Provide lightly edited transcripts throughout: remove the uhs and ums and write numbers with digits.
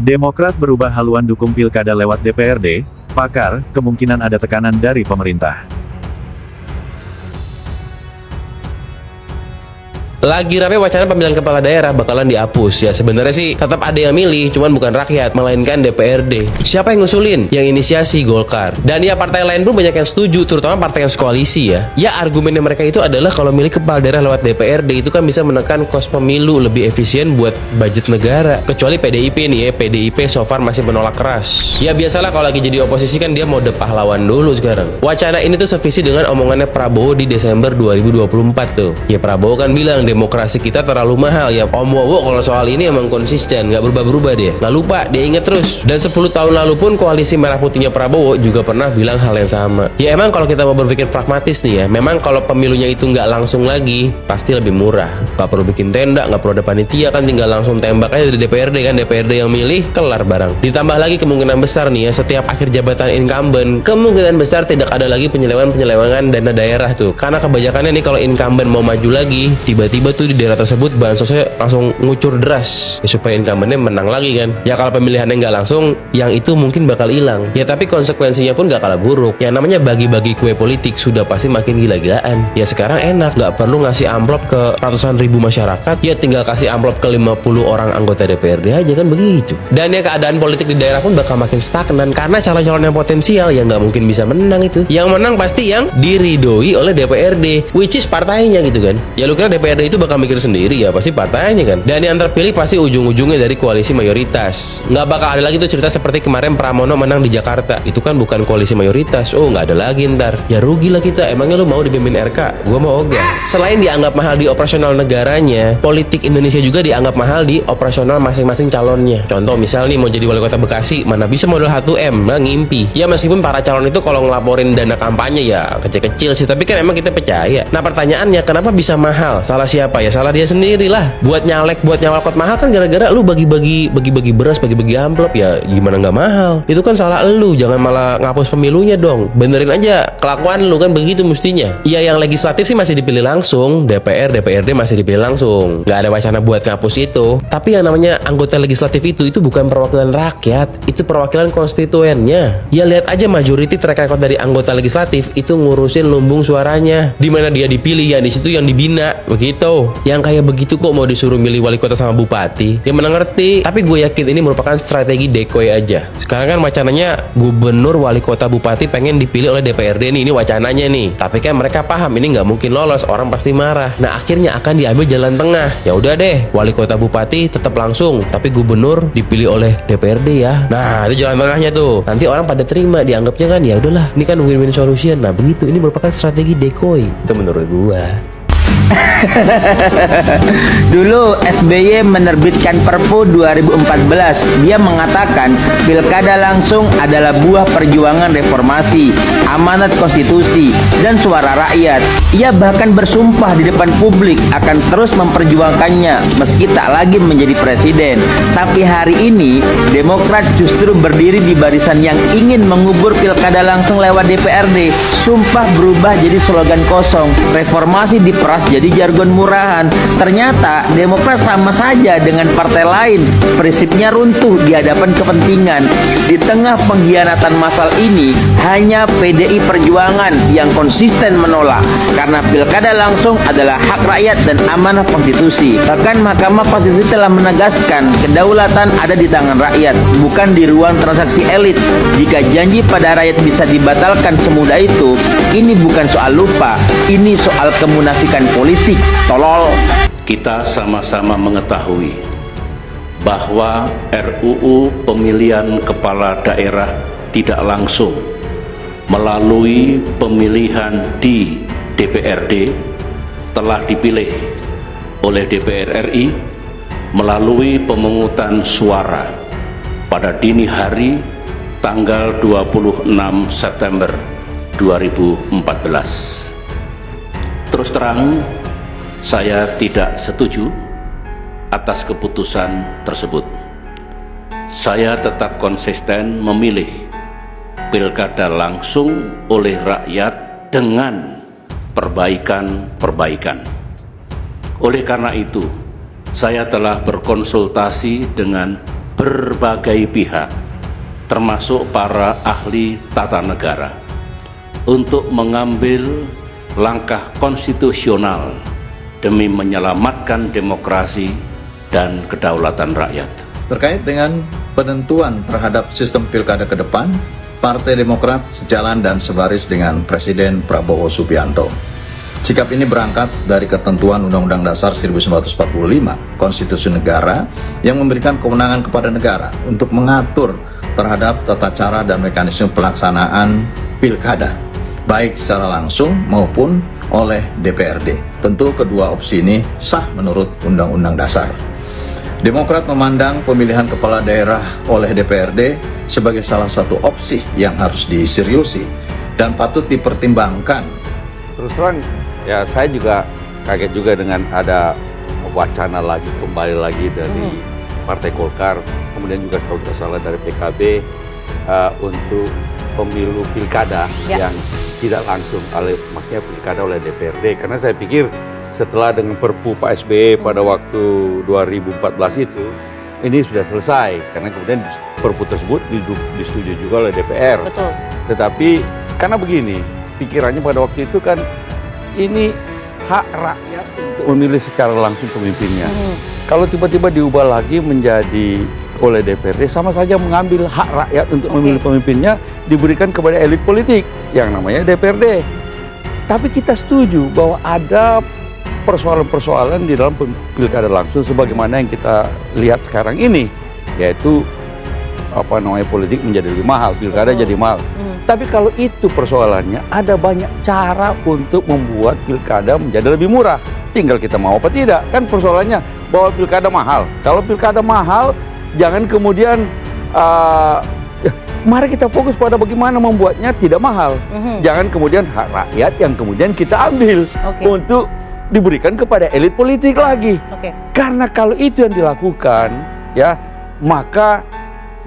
Demokrat berubah haluan dukung pilkada lewat DPRD, pakar, kemungkinan ada tekanan dari pemerintah. Lagi rame wacana pemilihan kepala daerah bakalan dihapus. Ya sebenarnya sih tetap ada yang milih, cuman bukan rakyat, melainkan DPRD. Siapa yang ngusulin? Yang inisiasi Golkar. Dan ya partai lain pun banyak yang setuju, terutama partai yang sekoalisi ya. Ya argumennya mereka itu adalah kalau milih kepala daerah lewat DPRD itu kan bisa menekan kos pemilu, lebih efisien buat budget negara. Kecuali PDIP nih ya, PDIP so far masih menolak keras. Ya biasalah kalau lagi jadi oposisi kan dia mode pahlawan dulu sekarang. Wacana ini tuh sevisi dengan omongannya Prabowo di Desember 2024 tuh. Ya Prabowo kan bilang demokrasi kita terlalu mahal. Ya Om Wowo kalau soal ini emang konsisten, nggak berubah-berubah dia, nggak lupa, dia inget terus. Dan 10 tahun lalu pun koalisi merah putihnya Prabowo juga pernah bilang hal yang sama. Ya emang kalau kita mau berpikir pragmatis nih ya, memang kalau pemilunya itu nggak langsung lagi pasti lebih murah, nggak perlu bikin tenda, nggak perlu ada panitia, kan tinggal langsung tembak aja di DPRD, kan DPRD yang milih, kelar barang. Ditambah lagi kemungkinan besar nih ya, setiap akhir jabatan incumbent kemungkinan besar tidak ada lagi penyelewengan dana daerah tuh, karena kebanyakannya nih kalau incumbent mau maju lagi tiba-tiba tuh di daerah tersebut bansosnya langsung ngucur deras ya, supaya incumbentnya menang lagi kan. Ya kalau pemilihannya nggak langsung, yang itu mungkin bakal hilang ya, tapi konsekuensinya pun nggak kalah buruk. Yang namanya bagi-bagi kue politik sudah pasti makin gila-gilaan. Ya sekarang enak, nggak perlu ngasih amplop ke ratusan ribu masyarakat, ya tinggal kasih amplop ke 50 orang anggota DPRD aja kan begitu. Dan ya keadaan politik di daerah pun bakal makin stagnan karena calon-calon yang potensial yang nggak mungkin bisa menang itu. Yang menang pasti yang diridoi oleh DPRD, which is partainya gitu kan. Ya lu kira DPRD itu bakal mikir sendiri? Ya pasti partainya kan. Dan yang terpilih pasti ujung-ujungnya dari koalisi mayoritas. Nggak bakal ada lagi tuh cerita seperti kemarin Pramono menang di Jakarta, itu kan bukan koalisi mayoritas. Oh nggak ada lagi ntar, ya rugi lah kita. Emangnya lu mau dipimpin RK? Gua mau ogah. Selain dianggap mahal di operasional negaranya, politik Indonesia juga dianggap mahal di operasional masing-masing calonnya. Contoh misal nih mau jadi wali kota Bekasi, mana bisa modal 1M, nah ngimpi. Ya meskipun para calon itu kalau ngelaporin dana kampanye ya kecil-kecil sih, tapi kan emang kita percaya. Nah pertanyaannya, kenapa bisa mahal? Salah siapa? Ya salah dia sendiri lah. Buat nyalek, buat nyawalkot mahal kan gara-gara lu bagi-bagi beras, bagi-bagi amplop. Ya gimana nggak mahal? Itu kan salah lu, jangan malah ngapus pemilunya dong. Benerin aja kelakuan lu, kan begitu mestinya. Iya yang legislatif sih masih dipilih langsung, DPR, DPRD masih dipilih langsung, nggak ada wacana buat ngapus itu. Tapi yang namanya anggota legislatif itu bukan perwakilan rakyat, itu perwakilan konstituennya. Ya lihat aja majority track record dari anggota legislatif itu ngurusin lumbung suaranya, di mana dia dipilih ya di situ yang dibina begitu. Yang kayak begitu kok mau disuruh milih wali kota sama bupati, ya mana ngerti. Tapi gue yakin ini merupakan strategi decoy aja. Sekarang kan wacananya gubernur, wali kota, bupati pengen dipilih oleh DPRD nih, ini wacananya nih. Tapi kan mereka paham ini nggak mungkin lolos, orang pasti marah. Nah akhirnya akan diambil jalan tengah. Ya udah deh, wali kota bupati tetap langsung, tapi gubernur dipilih oleh DPRD ya. Nah itu jalan tengahnya tuh. Nanti orang pada terima, dianggapnya kan ya udahlah, ini kan win-win solution. Nah begitu, ini merupakan strategi decoy. Itu menurut gua. Dulu SBY menerbitkan Perpu 2014. Dia mengatakan pilkada langsung adalah buah perjuangan reformasi, amanat konstitusi, dan suara rakyat. Ia bahkan bersumpah di depan publik akan terus memperjuangkannya meski tak lagi menjadi presiden. Tapi hari ini Demokrat justru berdiri di barisan yang ingin mengubur pilkada langsung lewat DPRD. Sumpah berubah jadi slogan kosong, reformasi diperas jadi jargon murahan. Ternyata Demokrat sama saja dengan partai lain, prinsipnya runtuh di hadapan kepentingan. Di tengah pengkhianatan massal ini, hanya PDI Perjuangan yang konsisten menolak, karena pilkada langsung adalah hak rakyat dan amanah konstitusi. Bahkan Mahkamah Konstitusi telah menegaskan kedaulatan ada di tangan rakyat, bukan di ruang transaksi elit. Jika janji pada rakyat bisa dibatalkan semudah itu, ini bukan soal lupa, ini soal kemunafikan politik. Tolol. Kita sama-sama mengetahui bahwa RUU pemilihan kepala daerah tidak langsung melalui pemilihan di DPRD telah dipilih oleh DPR RI melalui pemungutan suara pada dini hari tanggal 26 September 2014. Terus terang, saya tidak setuju atas keputusan tersebut. Saya tetap konsisten memilih pilkada langsung oleh rakyat dengan perbaikan-perbaikan. Oleh karena itu, saya telah berkonsultasi dengan berbagai pihak, termasuk para ahli tata negara, untuk mengambil langkah konstitusional demi menyelamatkan demokrasi dan kedaulatan rakyat. Terkait dengan penentuan terhadap sistem pilkada ke depan, Partai Demokrat sejalan dan sebaris dengan Presiden Prabowo Subianto. Sikap ini berangkat dari ketentuan Undang-Undang Dasar 1945, Konstitusi Negara, yang memberikan kewenangan kepada negara untuk mengatur terhadap tata cara dan mekanisme pelaksanaan pilkada, baik secara langsung maupun oleh DPRD. Tentu kedua opsi ini sah menurut Undang-Undang Dasar. Demokrat memandang pemilihan kepala daerah oleh DPRD sebagai salah satu opsi yang harus diseriusi dan patut dipertimbangkan. Terus terang, ya saya juga kaget juga dengan ada wacana lagi, kembali lagi dari Partai Golkar, kemudian juga kalau tidak salah dari PKB untuk pemilu pilkada yang tidak langsung maksudnya pilkada oleh DPRD. Karena saya pikir setelah dengan Perpu Pak SBY pada waktu 2014 itu, ini sudah selesai. Karena kemudian Perpu tersebut disetujui juga oleh DPR. Betul. Tetapi karena begini, pikirannya pada waktu itu kan ini hak rakyat untuk memilih secara langsung pemimpinnya. Kalau tiba-tiba diubah lagi menjadi oleh DPRD, sama saja mengambil hak rakyat untuk memilih pemimpinnya diberikan kepada elit politik yang namanya DPRD. Tapi kita setuju bahwa ada persoalan-persoalan di dalam pilkada langsung sebagaimana yang kita lihat sekarang ini, yaitu politik menjadi lebih mahal, pilkada jadi mahal. Tapi kalau itu persoalannya, ada banyak cara untuk membuat pilkada menjadi lebih murah. Tinggal kita mau apa tidak. Kan persoalannya bahwa pilkada mahal. Kalau pilkada mahal, jangan kemudian mari kita fokus pada bagaimana membuatnya tidak mahal. Jangan kemudian hak rakyat yang kemudian kita ambil untuk diberikan kepada elit politik lagi. Karena kalau itu yang dilakukan, ya, maka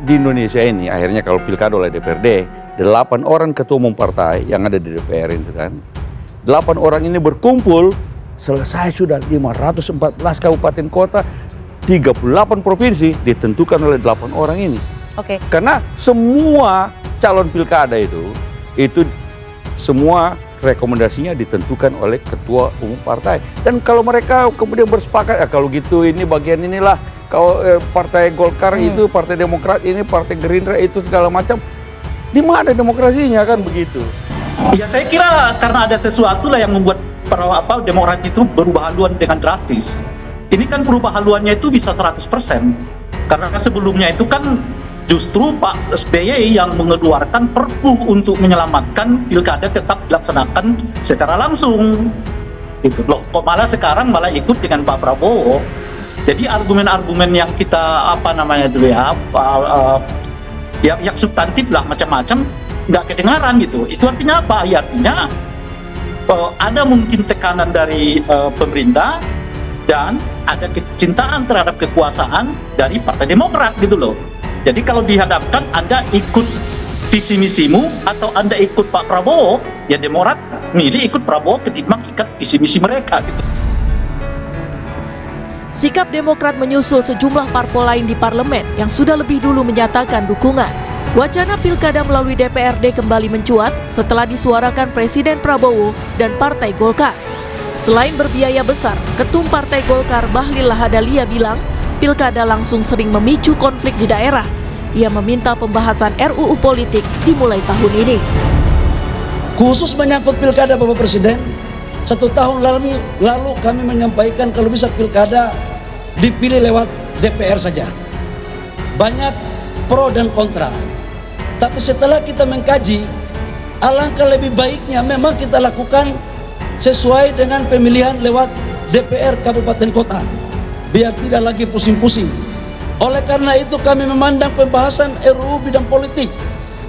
di Indonesia ini akhirnya kalau pilkada oleh DPRD, 8 orang ketua umum partai yang ada di DPR itu kan, 8 orang ini berkumpul, selesai sudah 514 kabupaten kota, 38 provinsi ditentukan oleh 8 orang ini. Karena semua calon pilkada itu semua rekomendasinya ditentukan oleh ketua umum partai. Dan kalau mereka kemudian bersepakat, kalau gitu ini bagian inilah, kalau Partai Golkar itu, Partai Demokrat ini, Partai Gerindra itu segala macam, di mana demokrasinya kan begitu? Ya saya kira karena ada sesuatu lah yang membuat Demokrat itu berubah haluan dengan drastis. Ini kan berubah haluannya itu bisa 100%. Karena sebelumnya itu kan justru Pak SBY yang mengeluarkan perpu untuk menyelamatkan pilkada tetap dilaksanakan secara langsung. Gitu loh. Kok malah sekarang malah ikut dengan Pak Prabowo. Jadi argumen-argumen yang kita yang substantif lah macam-macam nggak kedengaran gitu. Itu artinya apa? Ya artinya ada mungkin tekanan dari pemerintah dan ada kecintaan terhadap kekuasaan dari Partai Demokrat gitu loh. Jadi kalau dihadapkan Anda ikut visi misimu atau Anda ikut Pak Prabowo, ya Demokrat milih ikut Prabowo ketimbang ikut visi misi mereka gitu. Sikap Demokrat menyusul sejumlah parpol lain di parlemen yang sudah lebih dulu menyatakan dukungan. Wacana pilkada melalui DPRD kembali mencuat setelah disuarakan Presiden Prabowo dan Partai Golkar. Selain berbiaya besar, Ketum Partai Golkar Bahlil Lahadalia bilang pilkada langsung sering memicu konflik di daerah. Ia meminta pembahasan RUU politik dimulai tahun ini. Khusus menyangkut pilkada Bapak Presiden, 1 tahun lalu kami menyampaikan kalau bisa pilkada dipilih lewat DPR saja. Banyak pro dan kontra. Tapi setelah kita mengkaji, alangkah lebih baiknya memang kita lakukan sesuai dengan pemilihan lewat DPR kabupaten kota. Biar tidak lagi pusing-pusing. Oleh karena itu kami memandang pembahasan RUU bidang politik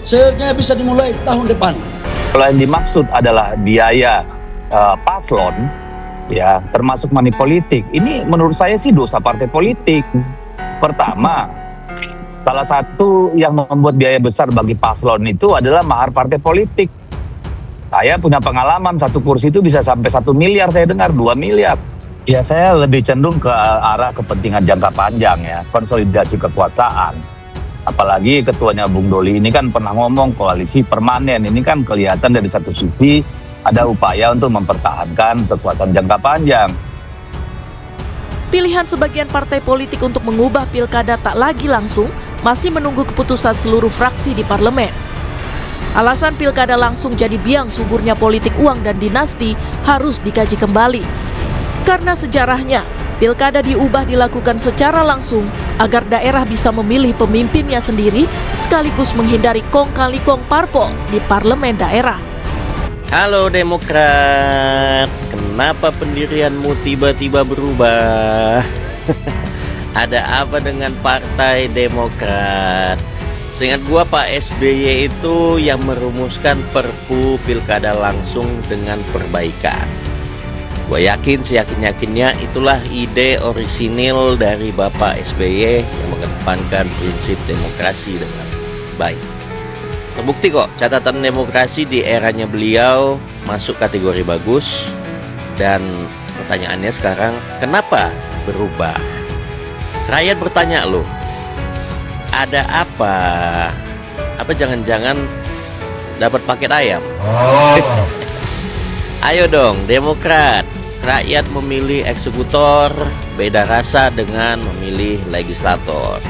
seharusnya bisa dimulai tahun depan. Kalau yang dimaksud adalah biaya paslon, ya termasuk money politik. Ini menurut saya sih dosa partai politik. Pertama, salah satu yang membuat biaya besar bagi paslon itu adalah mahar partai politik. Saya punya pengalaman, 1 kursi itu bisa sampai 1 miliar, saya dengar 2 miliar. Ya, saya lebih cenderung ke arah kepentingan jangka panjang ya, konsolidasi kekuasaan. Apalagi ketuanya Bung Doli ini kan pernah ngomong koalisi permanen. Ini kan kelihatan dari satu sisi ada upaya untuk mempertahankan kekuasaan jangka panjang. Pilihan sebagian partai politik untuk mengubah pilkada tak lagi langsung masih menunggu keputusan seluruh fraksi di parlemen. Alasan pilkada langsung jadi biang suburnya politik uang dan dinasti harus dikaji kembali. Karena sejarahnya, pilkada diubah dilakukan secara langsung agar daerah bisa memilih pemimpinnya sendiri sekaligus menghindari kong kali kong parpol di parlemen daerah. Halo Demokrat, kenapa pendirianmu tiba-tiba berubah? Ada apa dengan Partai Demokrat? Seingat gua Pak SBY itu yang merumuskan Perpu Pilkada langsung dengan perbaikan. Gue yakin, seyakin-yakinnya itulah ide orisinil dari Bapak SBY yang mengedepankan prinsip demokrasi dengan baik. Terbukti kok, catatan demokrasi di eranya beliau masuk kategori bagus. Dan pertanyaannya sekarang, kenapa berubah? Rakyat bertanya loh, ada apa? Apa jangan-jangan dapat paket ayam? Ayo dong, Demokrat. Rakyat memilih eksekutor beda rasa dengan memilih legislator.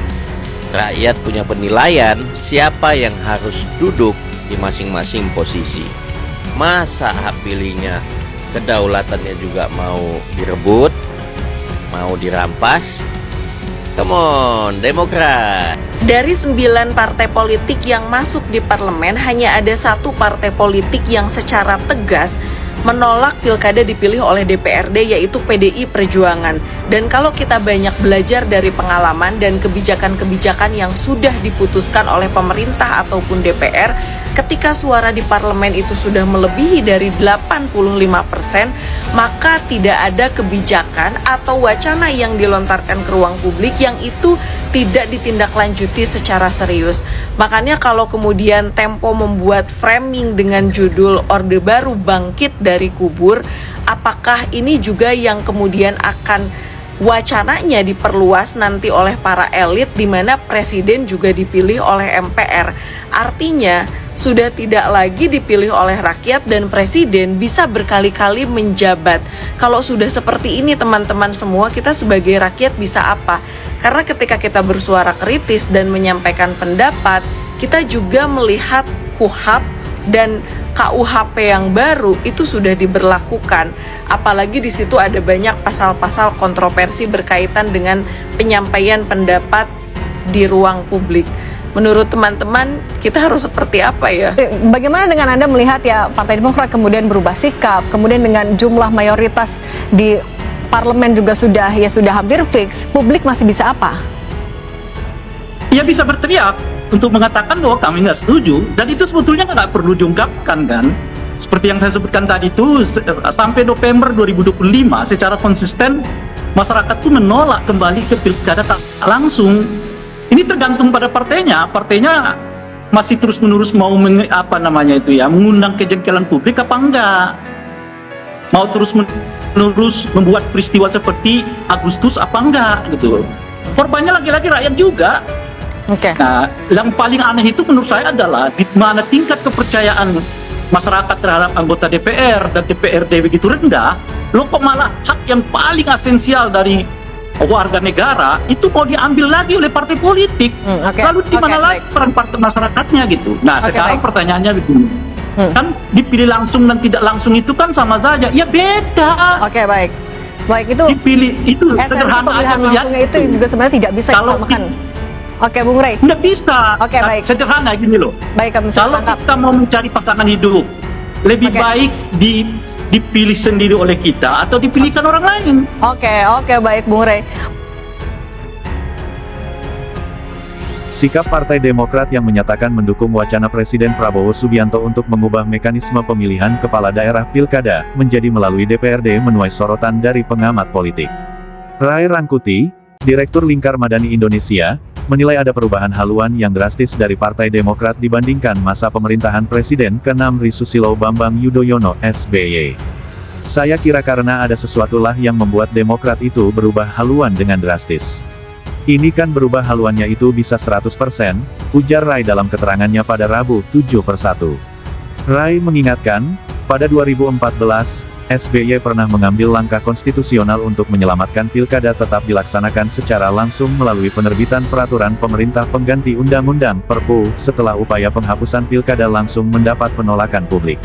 Rakyat punya penilaian siapa yang harus duduk di masing-masing posisi. Masa hak pilihnya, kedaulatannya juga mau direbut, mau dirampas? Come on, Demokrat. Dari 9 partai politik yang masuk di parlemen, hanya ada 1 partai politik yang secara tegas menolak pilkada dipilih oleh DPRD, yaitu PDI Perjuangan. Dan kalau kita banyak belajar dari pengalaman dan kebijakan-kebijakan yang sudah diputuskan oleh pemerintah ataupun DPR, ketika suara di parlemen itu sudah melebihi dari 85%, maka tidak ada kebijakan atau wacana yang dilontarkan ke ruang publik yang itu tidak ditindaklanjuti secara serius. Makanya kalau kemudian Tempo membuat framing dengan judul Orde Baru Bangkit dari Kubur, apakah ini juga yang kemudian akan wacananya diperluas nanti oleh para elit, di mana presiden juga dipilih oleh MPR. Artinya sudah tidak lagi dipilih oleh rakyat dan presiden bisa berkali-kali menjabat. Kalau sudah seperti ini teman-teman semua, kita sebagai rakyat bisa apa? Karena ketika kita bersuara kritis dan menyampaikan pendapat, kita juga melihat KUHP dan KUHP yang baru itu sudah diberlakukan. Apalagi di situ ada banyak pasal-pasal kontroversi berkaitan dengan penyampaian pendapat di ruang publik. Menurut teman-teman, kita harus seperti apa ya? Bagaimana dengan Anda melihat ya Partai Demokrat kemudian berubah sikap, kemudian dengan jumlah mayoritas di parlemen juga sudah hampir fix, publik masih bisa apa? Ya bisa berteriak untuk mengatakan bahwa kami nggak setuju, dan itu sebetulnya nggak perlu diungkapkan kan. Seperti yang saya sebutkan tadi itu, sampai November 2025 secara konsisten masyarakat itu menolak kembali ke pilkada tak langsung. Ini tergantung pada partainya masih terus-menerus mau mengundang kejengkelan publik apa enggak, mau terus-menerus membuat peristiwa seperti Agustus apa enggak gitu. Korbannya lagi-lagi rakyat juga. Oke. Nah, yang paling aneh itu menurut saya adalah di mana tingkat kepercayaan masyarakat terhadap anggota DPR dan DPRD begitu rendah, lo kok malah hak yang paling esensial dari warga negara itu mau diambil lagi oleh partai politik. Lalu di mana lagi peran partai masyarakatnya gitu. Nah, sekarang pertanyaannya begini. Kan dipilih langsung dan tidak langsung itu kan sama saja. Ya beda. Oke, baik. Baik, itu dipilih itu sederhana aja langsungnya itu juga sebenarnya tidak bisa disamakan. Oke, Bung Rey. Nggak bisa. Oke, baik. Sederhana gini loh. Baik, kami kalau kita mau mencari pasangan hidup, lebih baik dipilih sendiri oleh kita atau dipilihkan orang lain. Oke, baik Bung Rey. Sikap Partai Demokrat yang menyatakan mendukung wacana Presiden Prabowo Subianto untuk mengubah mekanisme pemilihan kepala daerah pilkada menjadi melalui DPRD menuai sorotan dari pengamat politik. Ray Rangkuti, Direktur Lingkar Madani Indonesia, menilai ada perubahan haluan yang drastis dari Partai Demokrat dibandingkan masa pemerintahan Presiden ke-6 Susilo Bambang Yudhoyono (SBY). Saya kira karena ada sesuatulah yang membuat Demokrat itu berubah haluan dengan drastis. Ini kan berubah haluannya itu bisa 100%, ujar Rai dalam keterangannya pada Rabu, 7/1. Rai mengingatkan, pada 2014, SBY pernah mengambil langkah konstitusional untuk menyelamatkan pilkada tetap dilaksanakan secara langsung melalui penerbitan peraturan pemerintah pengganti undang-undang (Perpu) setelah upaya penghapusan pilkada langsung mendapat penolakan publik.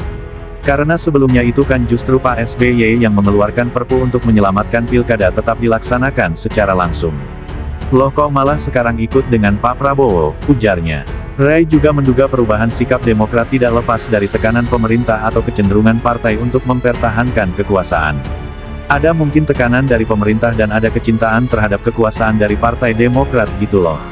Karena sebelumnya itu kan justru Pak SBY yang mengeluarkan Perpu untuk menyelamatkan pilkada tetap dilaksanakan secara langsung. Loh kok malah sekarang ikut dengan Pak Prabowo, ujarnya. Rai juga menduga perubahan sikap Demokrat tidak lepas dari tekanan pemerintah atau kecenderungan partai untuk mempertahankan kekuasaan. Ada mungkin tekanan dari pemerintah dan ada kecintaan terhadap kekuasaan dari Partai Demokrat gitu loh.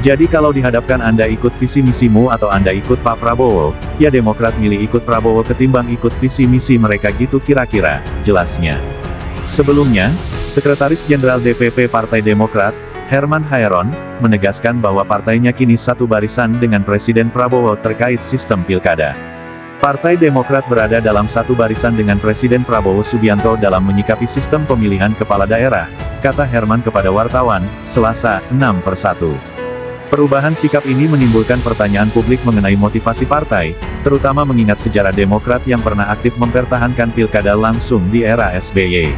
Jadi kalau dihadapkan Anda ikut visi misimu atau Anda ikut Pak Prabowo, ya Demokrat milih ikut Prabowo ketimbang ikut visi misi mereka gitu kira-kira, jelasnya. Sebelumnya, Sekretaris Jenderal DPP Partai Demokrat, Herman Hairon, menegaskan bahwa partainya kini satu barisan dengan Presiden Prabowo terkait sistem pilkada. Partai Demokrat berada dalam satu barisan dengan Presiden Prabowo Subianto dalam menyikapi sistem pemilihan kepala daerah, kata Herman kepada wartawan, Selasa, 6/1. Perubahan sikap ini menimbulkan pertanyaan publik mengenai motivasi partai, terutama mengingat sejarah Demokrat yang pernah aktif mempertahankan pilkada langsung di era SBY.